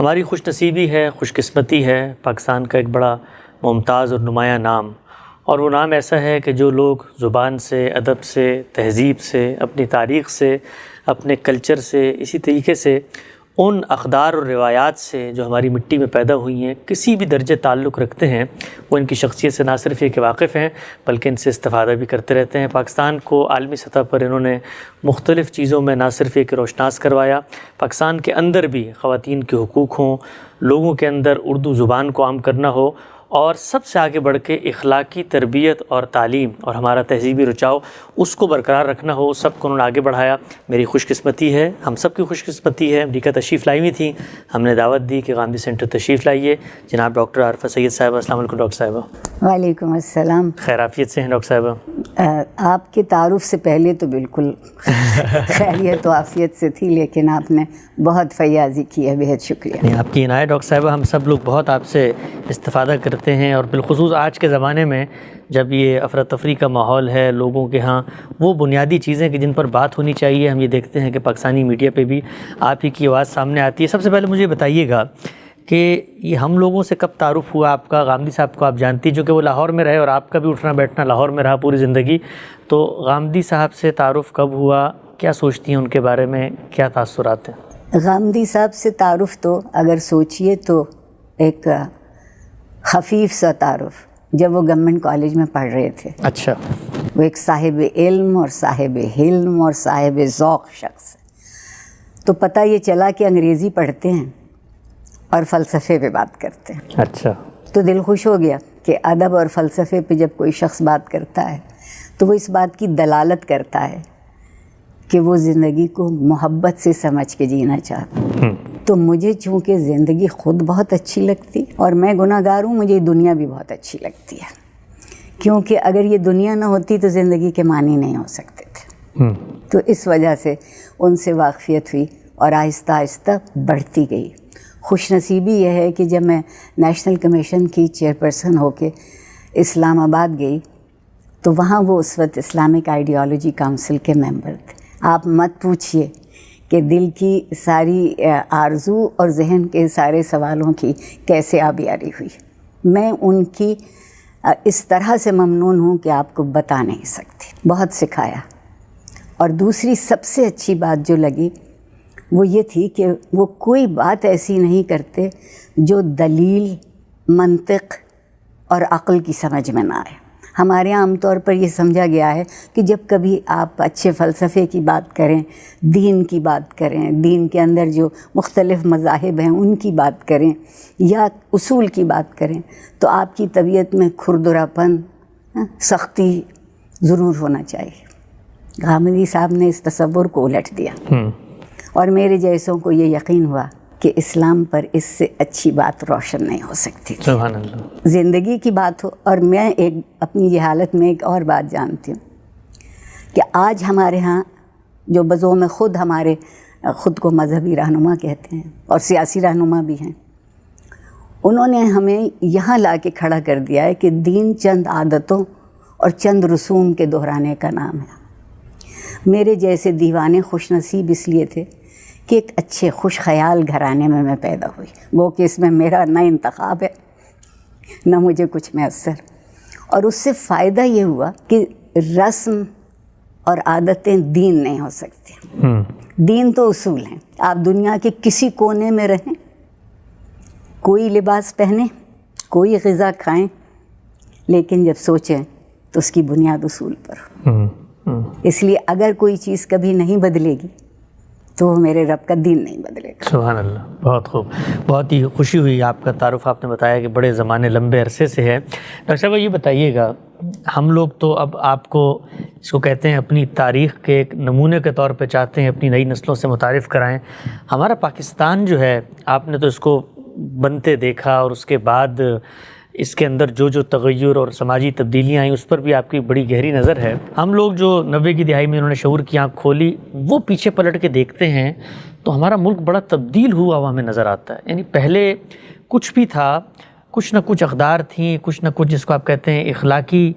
ہماری خوش نصیبی ہے، خوش قسمتی ہے پاکستان کا ایک بڑا ممتاز اور نمایاں نام، اور وہ نام ایسا ہے کہ جو لوگ زبان سے، ادب سے، تہذیب سے، اپنی تاریخ سے، اپنے کلچر سے، اسی طریقے سے ان اقدار اور روایات سے جو ہماری مٹی میں پیدا ہوئی ہیں کسی بھی درجے تعلق رکھتے ہیں، وہ ان کی شخصیت سے نہ صرف یہ کہ واقف ہیں بلکہ ان سے استفادہ بھی کرتے رہتے ہیں۔ پاکستان کو عالمی سطح پر انہوں نے مختلف چیزوں میں نہ صرف یہ کہ روشناس کروایا، پاکستان کے اندر بھی خواتین کے حقوق ہوں، لوگوں کے اندر اردو زبان کو عام کرنا ہو، اور سب سے آگے بڑھ کے اخلاقی تربیت اور تعلیم اور ہمارا تہذیبی رچاؤ اس کو برقرار رکھنا ہو، سب کو انہوں نے آگے بڑھایا۔ میری خوش قسمتی ہے، ہم سب کی خوش قسمتی ہے، امریکہ تشریف لائی ہوئی تھیں، ہم نے دعوت دی کہ گاندھی سینٹر تشریف لائیے۔ جناب ڈاکٹر عارفہ سید صاحبہ، السلام علیکم ڈاکٹر صاحبہ۔ وعلیکم السلام۔ خیر عافیت سے ہیں ڈاکٹر صاحبہ؟ آپ کے تعارف سے پہلے تو بالکل خیریت و عافیت سے تھی، لیکن آپ نے بہت فیاضی کی ہے، بہت شکریہ۔ نہیں، آپ کی عنایت ڈاکٹر صاحبہ، ہم سب لوگ بہت آپ سے استفادہ کرتے ہیں، اور بالخصوص آج کے زمانے میں جب یہ افراتفری کا ماحول ہے لوگوں کے ہاں، وہ بنیادی چیزیں کہ جن پر بات ہونی چاہیے، ہم یہ دیکھتے ہیں کہ پاکستانی میڈیا پہ بھی آپ ہی کی آواز سامنے آتی ہے۔ سب سے پہلے مجھے بتائیے گا کہ یہ ہم لوگوں سے کب تعارف ہوا آپ کا؟ غامدی صاحب کو آپ جانتی ہیں، جو کہ وہ لاہور میں رہے اور آپ کا بھی اٹھنا بیٹھنا لاہور میں رہا پوری زندگی، تو غامدی صاحب سے تعارف کب ہوا؟ کیا سوچتی ہیں ان کے بارے میں؟ کیا تاثرات ہیں؟ غامدی صاحب سے تعارف تو اگر سوچئے تو ایک خفیف سا تعارف، جب وہ گورنمنٹ کالج میں پڑھ رہے تھے۔ اچھا۔ وہ ایک صاحب علم اور صاحب حلم اور صاحب ذوق شخص ہے، تو پتہ یہ چلا کہ انگریزی پڑھتے ہیں اور فلسفے پہ بات کرتے ہیں۔ اچھا۔ تو دل خوش ہو گیا کہ ادب اور فلسفے پہ جب کوئی شخص بات کرتا ہے تو وہ اس بات کی دلالت کرتا ہے کہ وہ زندگی کو محبت سے سمجھ کے جینا چاہتا ہے۔ تو مجھے چونکہ زندگی خود بہت اچھی لگتی اور میں گناہ گار ہوں، مجھے دنیا بھی بہت اچھی لگتی ہے، کیونکہ اگر یہ دنیا نہ ہوتی تو زندگی کے معنی نہیں ہو سکتے تھے۔ تو اس وجہ سے ان سے واقفیت ہوئی اور آہستہ آہستہ بڑھتی گئی۔ خوش نصیبی یہ ہے کہ جب میں نیشنل کمیشن کی چیئرپرسن ہو کے اسلام آباد گئی تو وہاں وہ اس وقت اسلامک آئیڈیالوجی کونسل کے ممبر تھے۔ آپ مت پوچھئے کہ دل کی ساری آرزو اور ذہن کے سارے سوالوں کی کیسے آبیاری ہوئی۔ میں ان کی اس طرح سے ممنون ہوں کہ آپ کو بتا نہیں سکتی، بہت سکھایا۔ اور دوسری سب سے اچھی بات جو لگی وہ یہ تھی کہ وہ کوئی بات ایسی نہیں کرتے جو دلیل، منطق اور عقل کی سمجھ میں نہ آئے۔ ہمارے عام طور پر یہ سمجھا گیا ہے کہ جب کبھی آپ اچھے فلسفے کی بات کریں، دین کی بات کریں، دین کے اندر جو مختلف مذاہب ہیں ان کی بات کریں یا اصول کی بات کریں، تو آپ کی طبیعت میں کھردرا پن، سختی ضرور ہونا چاہیے۔ غامدی صاحب نے اس تصور کو الٹ دیا، اور میرے جیسوں کو یہ یقین ہوا کہ اسلام پر اس سے اچھی بات روشن نہیں ہو سکتی تھی۔ سبحان اللہ۔ زندگی کی بات ہو، اور میں ایک اپنی جہالت میں ایک اور بات جانتی ہوں کہ آج ہمارے ہاں جو بذوم خود ہمارے خود کو مذہبی رہنما کہتے ہیں اور سیاسی رہنما بھی ہیں، انہوں نے ہمیں یہاں لا کے کھڑا کر دیا ہے کہ دین چند عادتوں اور چند رسوم کے دہرانے کا نام ہے۔ میرے جیسے دیوانے خوش نصیب اس لیے تھے کہ ایک اچھے خوش خیال گھرانے میں پیدا ہوئی، وہ کہ اس میں میرا نہ انتخاب ہے نہ مجھے کچھ میسر، اور اس سے فائدہ یہ ہوا کہ رسم اور عادتیں دین نہیں ہو سکتی۔ دین تو اصول ہیں، آپ دنیا کے کسی کونے میں رہیں، کوئی لباس پہنیں، کوئی غذا کھائیں، لیکن جب سوچیں تو اس کی بنیاد اصول پر ہو۔ اس لیے اگر کوئی چیز کبھی نہیں بدلے گی تو وہ میرے رب کا دین نہیں بدلے گا۔ سبحان اللہ، بہت خوب، بہت ہی خوشی ہوئی۔ آپ کا تعارف آپ نے بتایا کہ بڑے زمانے لمبے عرصے سے ہے۔ ڈاکٹر صاحب یہ بتائیے گا، ہم لوگ تو اب آپ کو اس کو کہتے ہیں اپنی تاریخ کے ایک نمونے کے طور پہ چاہتے ہیں اپنی نئی نسلوں سے متعارف کرائیں۔ ہمارا پاکستان جو ہے، آپ نے تو اس کو بنتے دیکھا، اور اس کے بعد اس کے اندر جو جو تغیر اور سماجی تبدیلیاں آئیں اس پر بھی آپ کی بڑی گہری نظر ہے۔ ہم لوگ جو 90 کی دہائی میں انہوں نے شعور کی آنکھ کھولی، وہ پیچھے پلٹ کے دیکھتے ہیں تو ہمارا ملک بڑا تبدیل ہوا ہمیں نظر آتا ہے۔ یعنی پہلے کچھ بھی تھا کچھ نہ کچھ اقدار تھیں، کچھ نہ کچھ جس کو آپ کہتے ہیں اخلاقی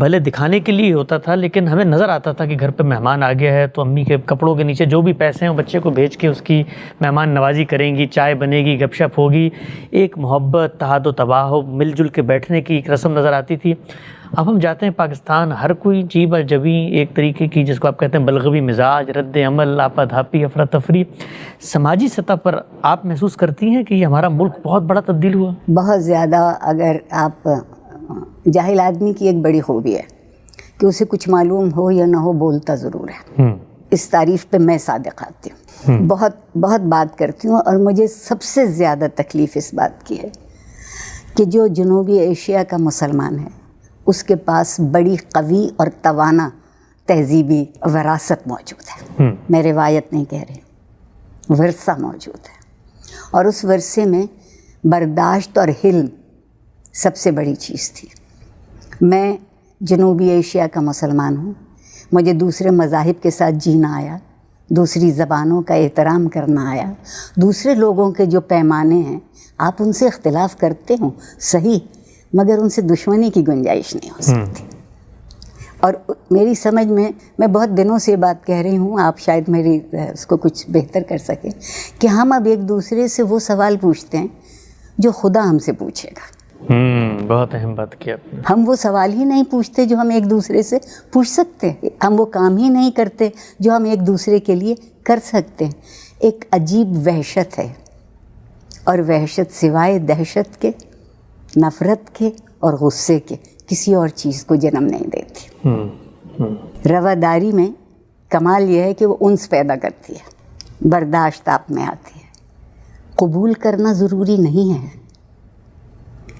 بھلے دکھانے کے لیے ہوتا تھا، لیکن ہمیں نظر آتا تھا کہ گھر پہ مہمان آ گیا ہے تو امی کے کپڑوں کے نیچے جو بھی پیسے ہیں وہ بچے کو بھیج کے اس کی مہمان نوازی کریں گی، چائے بنے گی، گپ شپ ہوگی، ایک محبت، تحاد و تباہ، مل جل کے بیٹھنے کی ایک رسم نظر آتی تھی۔ اب ہم جاتے ہیں پاکستان، ہر کوئی جیب اور جبی ایک طریقے کی جس کو آپ کہتے ہیں بلغوی مزاج، رد عمل، آپا دھاپی، افراتفری۔ سماجی سطح پر آپ محسوس کرتی ہیں کہ یہ ہمارا ملک بہت بڑا تبدیل ہوا؟ بہت زیادہ۔ اگر آپ جاہل آدمی کی ایک بڑی خوبی ہے کہ اسے کچھ معلوم ہو یا نہ ہو بولتا ضرور ہے۔ اس تعریف پہ میں صادق آتی ہوں، بہت بہت بات کرتی ہوں، اور مجھے سب سے زیادہ تکلیف اس بات کی ہے کہ جو جنوبی ایشیا کا مسلمان ہے اس کے پاس بڑی قوی اور توانا تہذیبی وراثت موجود ہے۔ میں روایت نہیں کہہ رہی، ورثہ موجود ہے، اور اس ورثے میں برداشت اور حلم سب سے بڑی چیز تھی۔ میں جنوبی ایشیا کا مسلمان ہوں، مجھے دوسرے مذاہب کے ساتھ جینا آیا، دوسری زبانوں کا احترام کرنا آیا، دوسرے لوگوں کے جو پیمانے ہیں آپ ان سے اختلاف کرتے ہوں صحیح، مگر ان سے دشمنی کی گنجائش نہیں ہو سکتی۔ اور میری سمجھ میں بہت دنوں سے یہ بات کہہ رہی ہوں، آپ شاید میری اس کو کچھ بہتر کر سکیں، کہ ہم اب ایک دوسرے سے وہ سوال پوچھتے ہیں جو خدا ہم سے پوچھے گا۔ بہت اہم بات کی آپ نے۔ ہم وہ سوال ہی نہیں پوچھتے جو ہم ایک دوسرے سے پوچھ سکتے ہیں، ہم وہ کام ہی نہیں کرتے جو ہم ایک دوسرے کے لیے کر سکتے ہیں۔ ایک عجیب وحشت ہے، اور وحشت سوائے دہشت کے، نفرت کے اور غصے کے کسی اور چیز کو جنم نہیں دیتی۔ رواداری میں کمال یہ ہے کہ وہ انس پیدا کرتی ہے، برداشت آپ میں آتی ہے، قبول کرنا ضروری نہیں ہے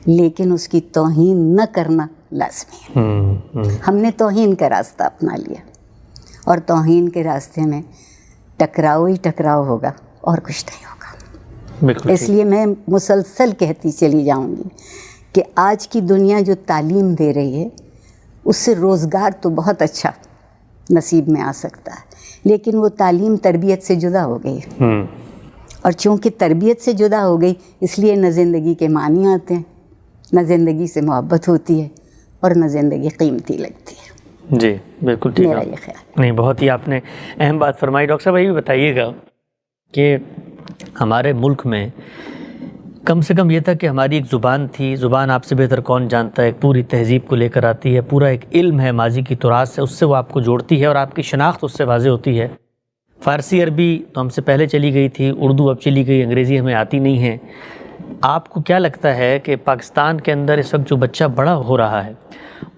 لیکن اس کی توہین نہ کرنا لازمی ہے۔ ہم نے توہین کا راستہ اپنا لیا، اور توہین کے راستے میں ٹکراؤ ہی ٹکراؤ ہوگا اور کچھ نہیں ہوگا۔ اس لیے میں مسلسل کہتی چلی جاؤں گی کہ آج کی دنیا جو تعلیم دے رہی ہے اس سے روزگار تو بہت اچھا نصیب میں آ سکتا ہے، لیکن وہ تعلیم تربیت سے جدا ہو گئی ہے، اور چونکہ تربیت سے جدا ہو گئی اس لیے نہ زندگی کے معنی آتے ہیں، نہ زندگی سے محبت ہوتی ہے، اور نہ زندگی قیمتی لگتی ہے۔ جی بالکل ٹھیک، میرا یہ خیال۔ نہیں، بہت ہی آپ نے اہم بات فرمائی۔ ڈاکٹر صاحب یہ بھی بتائیے گا کہ ہمارے ملک میں کم سے کم یہ تھا کہ ہماری ایک زبان تھی، زبان آپ سے بہتر کون جانتا ہے، ایک پوری تہذیب کو لے کر آتی ہے، پورا ایک علم ہے ماضی کی تراث سے، اس سے وہ آپ کو جوڑتی ہے اور آپ کی شناخت اس سے واضح ہوتی ہے۔ فارسی عربی تو ہم سے پہلے چلی گئی تھی، اردو اب چلی گئی، انگریزی ہمیں آتی نہیں ہے۔ آپ کو کیا لگتا ہے کہ پاکستان کے اندر اس وقت جو بچہ بڑا ہو رہا ہے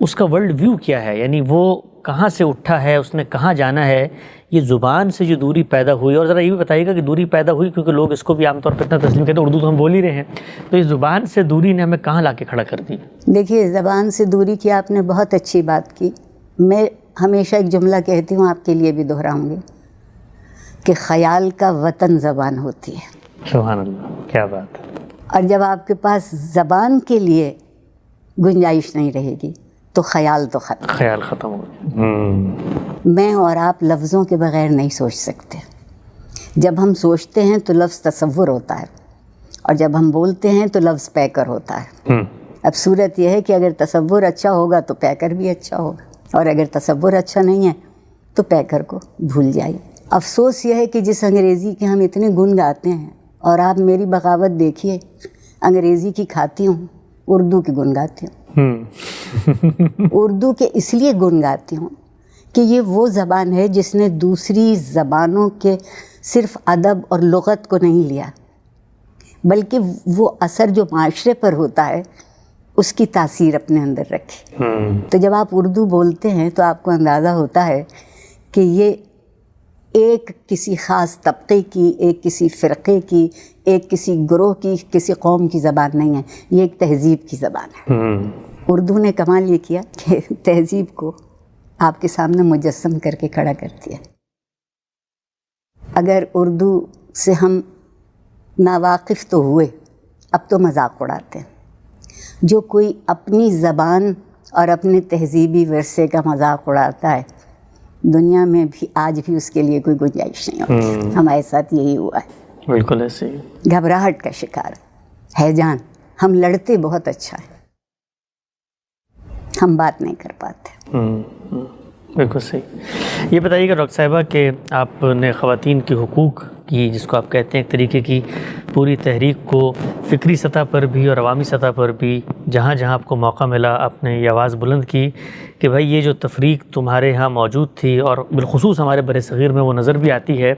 اس کا ورلڈ ویو کیا ہے؟ یعنی وہ کہاں سے اٹھا ہے، اس نے کہاں جانا ہے؟ یہ زبان سے جو دوری پیدا ہوئی، اور ذرا یہ بھی بتائیے گا کہ دوری پیدا ہوئی کیونکہ لوگ اس کو بھی عام طور پر اتنا تسلیم کرتے ہیں، اردو تو ہم بول ہی رہے ہیں، تو اس زبان سے دوری نے ہمیں کہاں لا کے کھڑا کر دی؟ دیکھیے، زبان سے دوری کی آپ نے بہت اچھی بات کی۔ میں ہمیشہ ایک جملہ کہتی ہوں، آپ کے لیے بھی دہراؤں گی، کہ خیال کا وطن زبان ہوتی ہے۔ سبحان اللہ، کیا بات ہے۔ اور جب آپ کے پاس زبان کے لیے گنجائش نہیں رہے گی تو خیال تو ختم، خیال ختم ہو گیا۔ میں اور آپ لفظوں کے بغیر نہیں سوچ سکتے۔ جب ہم سوچتے ہیں تو لفظ تصور ہوتا ہے، اور جب ہم بولتے ہیں تو لفظ پیکر ہوتا ہے۔ اب صورت یہ ہے کہ اگر تصور اچھا ہوگا تو پیکر بھی اچھا ہوگا، اور اگر تصور اچھا نہیں ہے تو پیکر کو بھول جائیے۔ افسوس یہ ہے کہ جس انگریزی کے ہم اتنے گن گاتے ہیں، اور آپ میری بغاوت دیکھیے، انگریزی کی کھاتی ہوں، اردو کی گن گاتی ہوں۔ اردو کے اس لیے گن گاتی ہوں کہ یہ وہ زبان ہے جس نے دوسری زبانوں کے صرف ادب اور لغت کو نہیں لیا، بلکہ وہ اثر جو معاشرے پر ہوتا ہے اس کی تاثیر اپنے اندر رکھی۔ تو جب آپ اردو بولتے ہیں تو آپ کو اندازہ ہوتا ہے کہ یہ ایک کسی خاص طبقے کی، ایک کسی فرقے کی، ایک کسی گروہ کی، کسی قوم کی زبان نہیں ہے، یہ ایک تہذیب کی زبان ہے۔ اردو نے کمال یہ کیا کہ تہذیب کو آپ کے سامنے مجسم کر کے کھڑا کرتی ہے۔ اگر اردو سے ہم ناواقف تو ہوئے، اب تو مذاق اڑاتے ہیں۔ جو کوئی اپنی زبان اور اپنے تہذیبی ورثے کا مذاق اڑاتا ہے، دنیا میں بھی آج بھی اس کے لیے کوئی گنجائش نہیں ہوتی۔ ہمارے ساتھ یہی ہوا ہے، بالکل ایسے ہی، گھبراہٹ کا شکار ہے جان، ہم لڑتے بہت اچھا ہے، ہم بات نہیں کر پاتے۔ بالکل صحیح۔ یہ بتائیے گا ڈاکٹر صاحبہ کہ آپ نے خواتین کے حقوق کی، جس کو آپ کہتے ہیں ایک طریقے کی پوری تحریک کو فکری سطح پر بھی اور عوامی سطح پر بھی جہاں جہاں آپ کو موقع ملا آپ نے یہ آواز بلند کی کہ بھائی یہ جو تفریق تمہارے ہاں موجود تھی اور بالخصوص ہمارے بر صغیر میں وہ نظر بھی آتی ہے،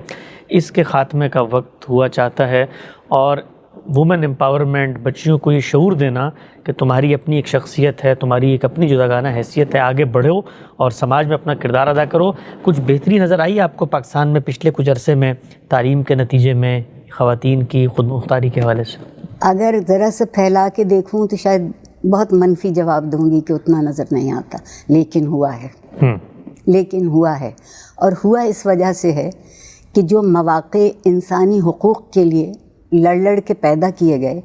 اس کے خاتمے کا وقت ہوا چاہتا ہے، اور وومن امپاورمنٹ، بچیوں کو یہ شعور دینا کہ تمہاری اپنی ایک شخصیت ہے، تمہاری ایک اپنی جداگانہ حیثیت ہے، آگے بڑھو اور سماج میں اپنا کردار ادا کرو۔ کچھ بہتری نظر آئی آپ کو پاکستان میں پچھلے کچھ عرصے میں تعلیم کے نتیجے میں خواتین کی خود مختاری کے حوالے سے؟ اگر ذرا سے پھیلا کے دیکھوں تو شاید بہت منفی جواب دوں گی کہ اتنا نظر نہیں آتا، لیکن ہوا ہے، لیکن ہوا ہے، اور ہوا اس وجہ سے ہے کہ جو مواقع انسانی حقوق کے لیے لڑ لڑ کے پیدا کیے گئے،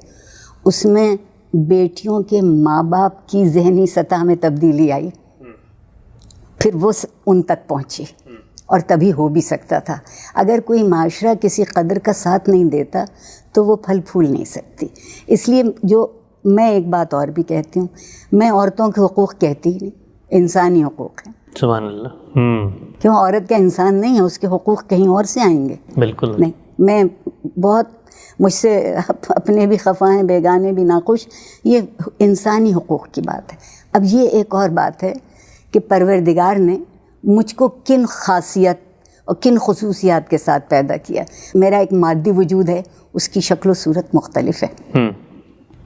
اس میں بیٹیوں کے ماں باپ کی ذہنی سطح میں تبدیلی آئی، پھر وہ ان تک پہنچی، اور تبھی ہو بھی سکتا تھا۔ اگر کوئی معاشرہ کسی قدر کا ساتھ نہیں دیتا تو وہ پھل پھول نہیں سکتی۔ اس لیے جو میں ایک بات اور بھی کہتی ہوں، میں عورتوں کے حقوق کہتی ہی نہیں، انسانی حقوق ہیں۔ سبحان اللہ۔ کیوں عورت کا انسان نہیں ہے، اس کے حقوق کہیں اور سے آئیں گے؟ بالکل نہیں۔ میں بہت، مجھ سے اپنے بھی خفا ہیں، بیگانے بھی ناخوش، یہ انسانی حقوق کی بات ہے۔ اب یہ ایک اور بات ہے کہ پروردگار نے مجھ کو کن خاصیت اور کن خصوصیات کے ساتھ پیدا کیا۔ میرا ایک مادی وجود ہے، اس کی شکل و صورت مختلف ہے۔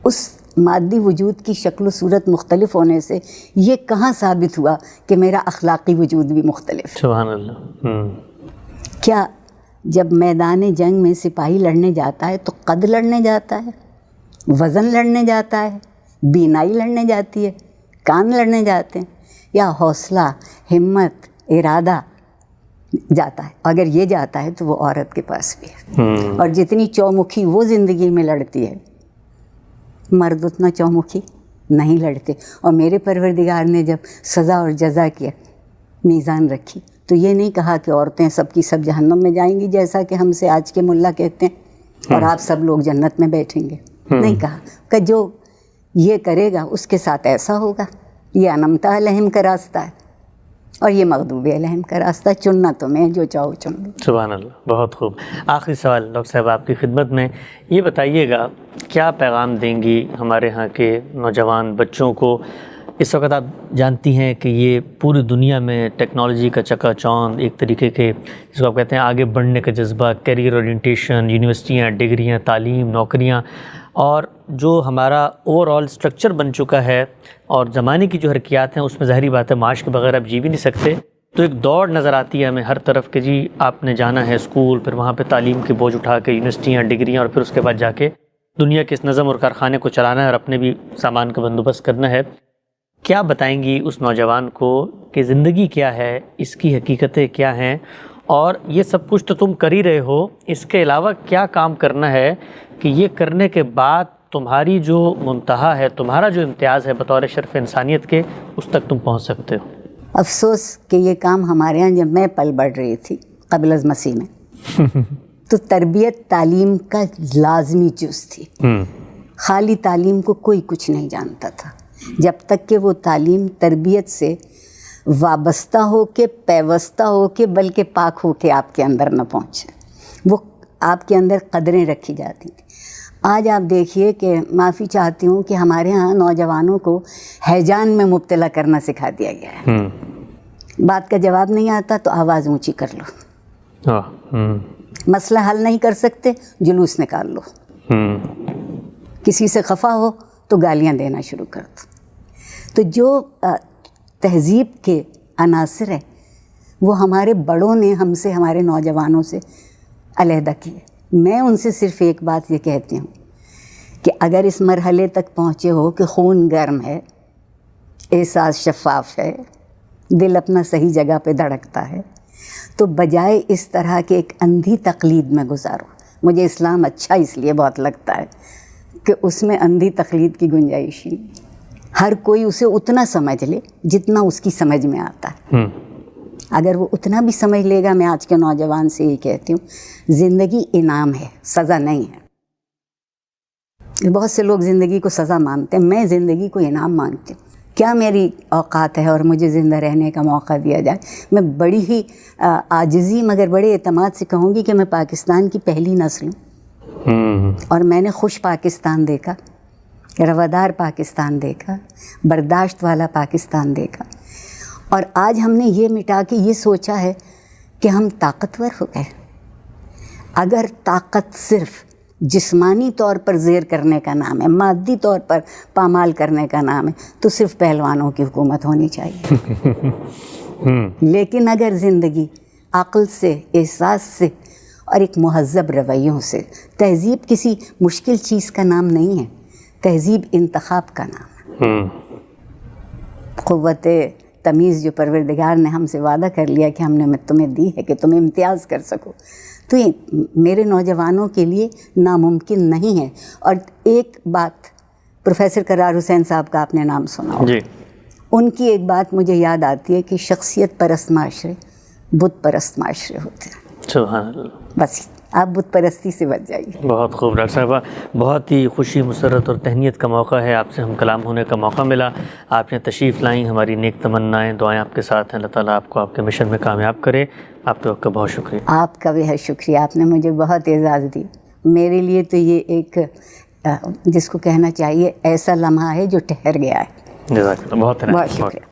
اس مادی وجود کی شکل و صورت مختلف ہونے سے یہ کہاں ثابت ہوا کہ میرا اخلاقی وجود بھی مختلف ہے؟ سبحان اللہ۔ کیا جب میدان جنگ میں سپاہی لڑنے جاتا ہے تو قد لڑنے جاتا ہے، وزن لڑنے جاتا ہے، بینائی لڑنے جاتی ہے، کان لڑنے جاتے ہیں، یا حوصلہ، ہمت، ارادہ جاتا ہے؟ اگر یہ جاتا ہے تو وہ عورت کے پاس بھی ہے، اور جتنی چومکھی وہ زندگی میں لڑتی ہے، مرد اتنا چومکھی نہیں لڑتے۔ اور میرے پروردگار نے جب سزا اور جزا کیا میزان رکھی تو یہ نہیں کہا کہ عورتیں سب کی سب جہنم میں جائیں گی جیسا کہ ہم سے آج کے ملا کہتے ہیں، اور آپ سب لوگ جنت میں بیٹھیں گے۔ نہیں کہا کہ جو یہ کرے گا اس کے ساتھ ایسا ہوگا۔ یہ انمتا علیہم کا راستہ ہے اور یہ مغضوب علیہم کا راستہ ہے، چننا تمہیں جو چاہو چن لو۔ سبحان اللہ، بہت خوب۔ آخری سوال ڈاکٹر صاحب آپ کی خدمت میں، یہ بتائیے گا کیا پیغام دیں گی ہمارے ہاں کے نوجوان بچوں کو؟ اس وقت آپ جانتی ہیں کہ یہ پوری دنیا میں ٹیکنالوجی کا چکا چوند، ایک طریقے کے جس کو آپ کہتے ہیں آگے بڑھنے کا جذبہ، کیریئر اورینٹیشن، یونیورسٹیاں، ڈگریاں، تعلیم، نوکریاں، اور جو ہمارا اوور آل اسٹرکچر بن چکا ہے اور زمانے کی جو حرکیات ہیں اس میں ظاہری بات ہے معاش کے بغیر آپ جی بھی نہیں سکتے، تو ایک دوڑ نظر آتی ہے ہمیں ہر طرف کہ جی آپ نے جانا ہے اسکول، پھر وہاں پہ تعلیم کے بوجھ اٹھا کے یونیورسٹیاں، ڈگریاں، اور پھر اس کے بعد جا کے دنیا کے اس نظم اور کارخانے کو چلانا ہے اور اپنے بھی سامان کا بندوبست کرنا ہے۔ کیا بتائیں گی اس نوجوان کو کہ زندگی کیا ہے، اس کی حقیقتیں کیا ہیں، اور یہ سب کچھ تو تم کر ہی رہے ہو، اس کے علاوہ کیا کام کرنا ہے کہ یہ کرنے کے بعد تمہاری جو منتہا ہے، تمہارا جو امتیاز ہے بطور شرف انسانیت کے، اس تک تم پہنچ سکتے ہو؟ افسوس کہ یہ کام ہمارے ہاں جب میں پل بڑھ رہی تھی قبل از مسیح میں تو تربیت تعلیم کا لازمی جز تھی۔ خالی تعلیم کو کوئی کچھ نہیں جانتا تھا جب تک کہ وہ تعلیم تربیت سے وابستہ ہو کے، پیوستہ ہو کے، بلکہ پاک ہو کے آپ کے اندر نہ پہنچے، وہ آپ کے اندر قدریں رکھی جاتی تھیں۔ آج آپ دیکھیے کہ معافی چاہتی ہوں کہ ہمارے ہاں نوجوانوں کو ہیجان میں مبتلا کرنا سکھا دیا گیا ہے۔ بات کا جواب نہیں آتا تو آواز اونچی کر لو، مسئلہ حل نہیں کر سکتے جلوس نکال لو، کسی سے خفا ہو تو گالیاں دینا شروع کر دو۔ تو جو تہذیب کے عناصر ہیں وہ ہمارے بڑوں نے ہم سے، ہمارے نوجوانوں سے علیحدہ کیے۔ میں ان سے صرف ایک بات یہ کہتی ہوں کہ اگر اس مرحلے تک پہنچے ہو کہ خون گرم ہے، احساس شفاف ہے، دل اپنا صحیح جگہ پہ دھڑکتا ہے، تو بجائے اس طرح کے ایک اندھی تقلید میں گزارو۔ مجھے اسلام اچھا اس لیے بہت لگتا ہے کہ اس میں اندھی تقلید کی گنجائش نہیں، ہر کوئی اسے اتنا سمجھ لے جتنا اس کی سمجھ میں آتا ہے۔ اگر وہ اتنا بھی سمجھ لے گا، میں آج کے نوجوان سے یہ کہتی ہوں، زندگی انعام ہے، سزا نہیں ہے۔ بہت سے لوگ زندگی کو سزا مانتے ہیں، میں زندگی کو انعام مانتی ہوں. کیا میری اوقات ہے اور مجھے زندہ رہنے کا موقع دیا جائے. میں بڑی ہی عاجزی مگر بڑے اعتماد سے کہوں گی کہ میں پاکستان کی پہلی نسل ہوں، اور میں نے خوش پاکستان دیکھا، روادار پاکستان دیکھا، برداشت والا پاکستان دیکھا. اور آج ہم نے یہ مٹا کے یہ سوچا ہے کہ ہم طاقتور ہو گئے. اگر طاقت صرف جسمانی طور پر زیر کرنے کا نام ہے، مادی طور پر پامال کرنے کا نام ہے، تو صرف پہلوانوں کی حکومت ہونی چاہیے. لیکن اگر زندگی عقل سے، احساس سے اور ایک مہذب رویوں سے، تہذیب کسی مشکل چیز کا نام نہیں ہے، تہذیب انتخاب کا نام ہے. قوت تمیز جو پروردگار نے ہم سے وعدہ کر لیا کہ ہم نے تمہیں دی ہے کہ تم امتیاز کر سکو، تو یہ میرے نوجوانوں کے لیے ناممکن نہیں ہے. اور ایک بات، پروفیسر قرار حسین صاحب کا آپ نے نام سنا ہوگا، ان کی ایک بات مجھے یاد آتی ہے کہ شخصیت پرست معاشرے بت پرست معاشرے ہوتے ہیں. سبحان اللہ. بس آپ بت پرستی سے بچ جائیے. بہت خوب ڈاکٹر صاحبہ، بہت ہی خوشی، مسرت اور تہنیت کا موقع ہے، آپ سے ہم کلام ہونے کا موقع ملا. آپ نے تشریف لائیں، ہماری نیک تمنائیں، دعائیں آپ کے ساتھ ہیں. اللہ تعالیٰ آپ کو آپ کے مشن میں کامیاب کرے. آپ کے وقت کا بہت شکریہ. آپ کا بھی ہے شکریہ، آپ نے مجھے بہت اعزاز دی. میرے لیے تو یہ ایک جس کو کہنا چاہیے ایسا لمحہ ہے جو ٹھہر گیا ہے. جزاک اللہ، بہت شکریہ.